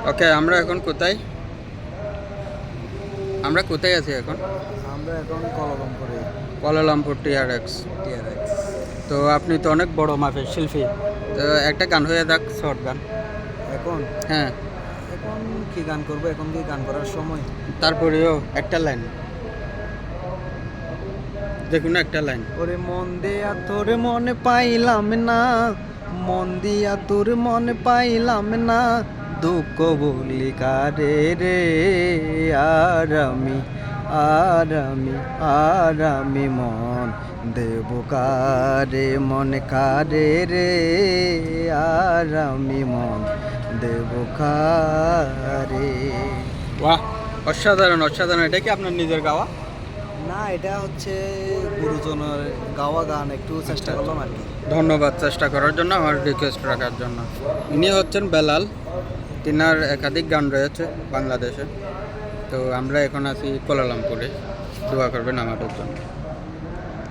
ওকে, আমরা এখন কোথায়? আমরা কোথায় আছি এখন? আমরা এখন কলালামপুরে। Kuala Lumpur TRX. টিআরএক্স। তো আপনি তো অনেক বড় মাপের শিল্পী, তো একটা গান হয়ে থাক, শর্ট গান। এখন হ্যাঁ, এখন কি গান করব? এখন কি গান করার সময়? তারপরেও একটা লাইন, দেখুন একটা লাইন। ওরে মন দেয়া তোর মনে পাইলাম না, মন দিয়া তোর মনে পাইলাম না, দুঃখ বলি কারে রে, আর আমি আর আমি আর আমি মন দেব কারে, মনে কারে রে, আর আমি মন দেব কারে। বাহ, অসাধারণ অসাধারণ। এটা কি আপনার নিজের গাওয়া? না, এটা হচ্ছে গুরুজনের গাওয়া গান, একটু চেষ্টা করলাম আর কি। ধন্যবাদ চেষ্টা করার জন্য, আমার রিকোয়েস্ট রাখার জন্য। ইনি হচ্ছেন বেলাল, তিনার একাধিক গান রয়েছে বাংলাদেশে। তো আমরা এখন আছি কুয়ালালামপুরে, দোয়া করবেন আমাদের জন্য।